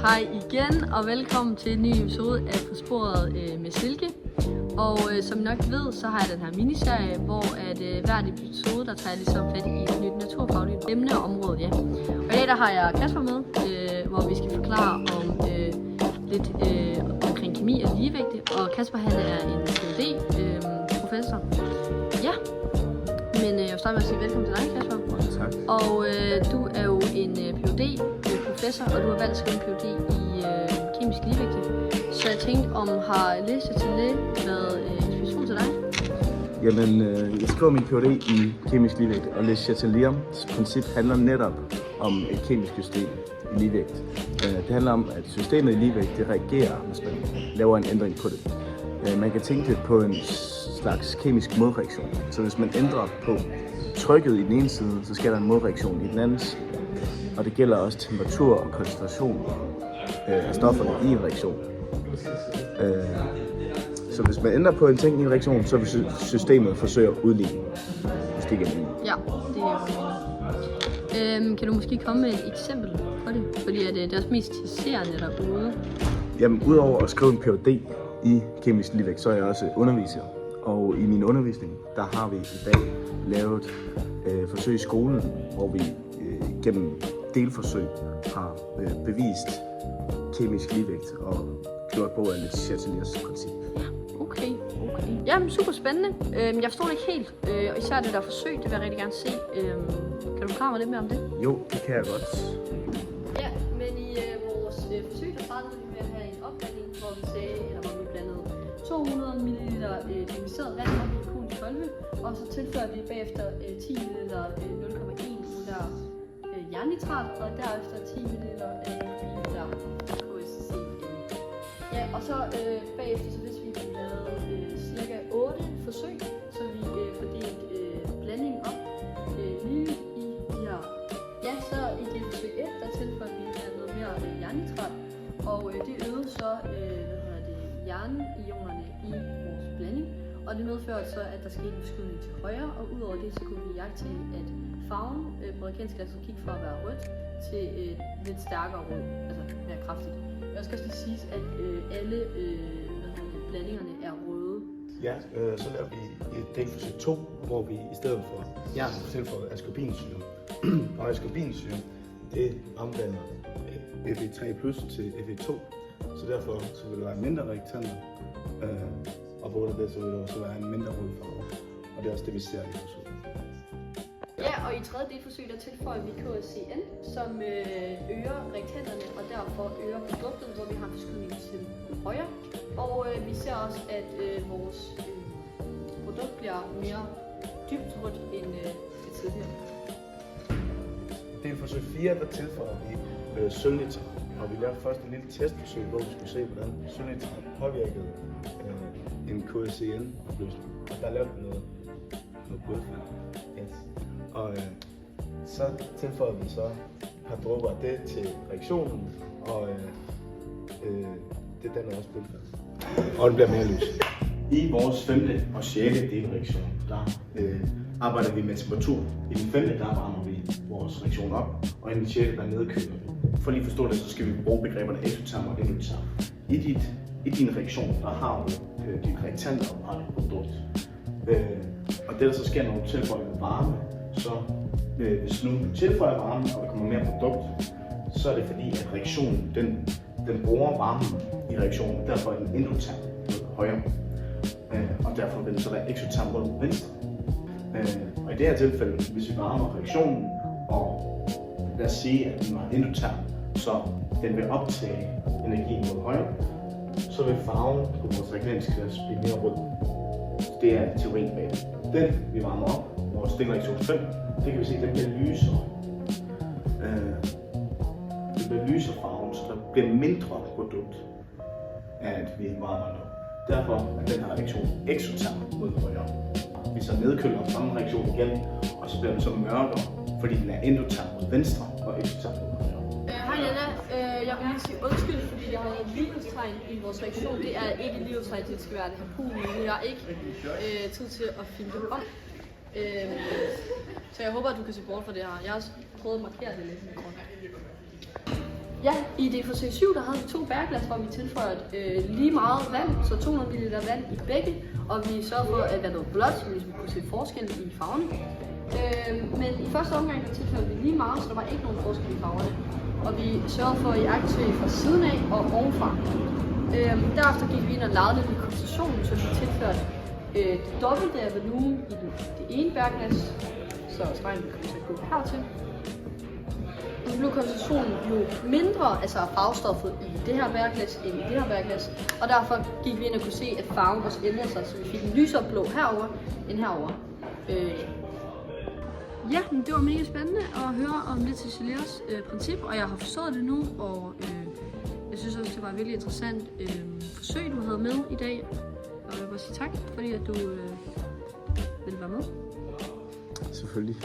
Hej igen, og velkommen til en ny episode af På Sporet med Silke. Og som I nok ved, så har jeg den her miniserie, hvor hver episode, der tager jeg ligesom fat i et nyt naturfagligt emneområde. Ja. Og i dag der har jeg Kasper med, hvor vi skal forklare om lidt omkring kemi og ligevægte. Og Kasper han er en PhD-professor. Ja, men jeg vil starte med at sige velkommen til dig, Kasper. Tak. Og du er jo en PhD-professor, og du har valgt at skrive en PhD i kemisk ligevægte. Så jeg tænkte, om har Le Chatelier været inspiration til dig? Jamen, jeg skriver min PhD i kemisk ligevægt, og Le Chateliers princip handler netop om et kemisk system i ligevægt. Det handler om, at systemet i ligevægt det reagerer, hvis man laver en ændring på det. Man kan tænke det på en slags kemisk modreaktion. Så hvis man ændrer på trykket i den ene side, så sker der en modreaktion i den anden side. Og det gælder også temperatur og koncentration af stofferne i en reaktion. Så hvis man ændrer på en ting i en reaktion, så vil systemet forsøge at udligne. Hvis det giver mening. Ja, det er jo. Kan du måske komme med et eksempel på det? Fordi det er også mest tisserende derude. Jamen, udover at skrive en PhD i kemisk ligevægt, så er jeg også underviser. Og i min undervisning, der har vi i dag lavet forsøg i skolen, hvor vi gennem delforsøg har bevist kemisk ligevægt og gjort brug af Le Chateliers princip. Okay. Jamen, super spændende. Jeg forstår det ikke helt, og især det der forsøg, det vil jeg rigtig gerne se. Kan du forklare mig lidt mere om det? Jo, det kan jeg godt. Ja, men i vores forsøg, der startede vi med at have en opblanding, hvor vi blandede 200 ml ioniseret vand op i en kugle 12, og så tilføjede vi bagefter 10 ml 0,1 liter jernnitrat, og derefter 10 ml liter KSCN. Ja, og så bagefter, så hvis vi lavede cirka 8 forsøg, så vi fordelte blandingen op lige i de her. Ja, så i det forsøg 1, der tilføjede vi noget mere jernnitrat, og det øgede så jernionerne i vores blanding, og det medførte så, at der skete en forskydning til højre, og udover det, så kunne vi iagttage, at farven på reagensglasset gik fra at være rødt til lidt stærkere rød, altså mere kraftigt. Jeg skal også lige sige, at alle blandingerne er røde. Ja, så laver vi et delforsøg 2, hvor vi i stedet for jern tilføjer ascorbinsyre. Og ascorbinsyre, det omdanner Fe3 plus til Fe2, så derfor så vil der være mindre reaktanter, og på grund af det så vil der også være en mindre rød farve. Og det er også det, vi ser i forsøget. Ja, og i tredje delforsøg, der tilføjer vi KSCN, som øger reaktanterne, og derfor øger produktet, hvor vi har en forskydning til højre. Og vi ser også, at vores produkt bliver mere dybt rødt end det tidligere. Delforsøg 4, der tilføjer vi sølvnitrat, og vi lavede først en lille testforsøg, hvor vi skulle se, hvordan sølvnitrat påvirkede en KSCN-opløsning. Og der lavede vi noget blodfald. Yes. Og så tilføjede vi så et par dråber af det til reaktionen, og det danner også blodfald. Og det bliver mere lys. I vores 5. og 6. delreaktion, der arbejder vi med temperatur. I den 5. der varmer vi vores reaktion op, og i den 6. der nedkøler vi. For lige at forstå det, så skal vi bruge begreberne eksoterm og endoterm. I din reaktion, der har du dine reaktanter og dit produkt. Og det der så sker, når du tilføjer varme, så hvis nu du tilføjer varme, og der kommer mere produkt, så er det fordi, at reaktionen den bruger varmen i reaktionen, og derfor er den endoterm højre. Og derfor vil den så være eksoterm mod venstre. Og i det her tilfælde, hvis vi varmer reaktionen, og lad os sige, at den var endoterm, så den vil optage energien mod højre, så vil farven på vores reagensglas blive mere rød. Det er teorien bag det. Den vi varmer op, vores delreaktion 5, det kan vi se, at den bliver lysere. Det bliver lysere farven, så der bliver mindre produkt af, at vi varmer den op. Derfor er den her reaktion eksoterm mod højre. Vi så nedkøler samme reaktion igen, og så bliver den så mørkere, fordi den er endoterm mod venstre og eksoterm mod højre. Hej Anna, jeg vil lige sige undskyld, fordi jeg har et lighedstegn i vores reaktion. Det er ikke et lighedstegn, det skal være det her pool, men jeg har ikke tid til at filme det om. Så jeg håber, at du kan se bort fra det her. Jeg har også prøvet at markere det lidt med grund. Ja, i det forsøg 7, der havde vi 2 bæreglas, hvor vi tilføjede lige meget vand, så 200 ml vand i begge, og vi sørgede for, at vandet var blåt, så vi kunne se forskel i farverne. Men i første omgang der tilføjede vi lige meget, så der var ikke nogen forskel i farverne. Og vi sørgede for at aktivere fra siden af og ovenfra. Derefter gik vi ind og lavede lidt med koncentrationen, så vi tilførte det dobbelte af volumen i det ene bærglas, så strengen kommer til at gå hertil. Og så blev koncentrationen jo mindre, altså farvestoffet i det her bærglas end i det her bærglas, og derfor gik vi ind og kunne se, at farven også ændrede sig, så vi fik en lysere blå herover end herover. Ja, men det var mega spændende at høre om lidt til Celeras princip, og jeg har forstået det nu, og jeg synes også, det var et virkelig interessant forsøg, du havde med i dag. Og jeg vil bare sige tak, fordi at du ville være med. Selvfølgelig.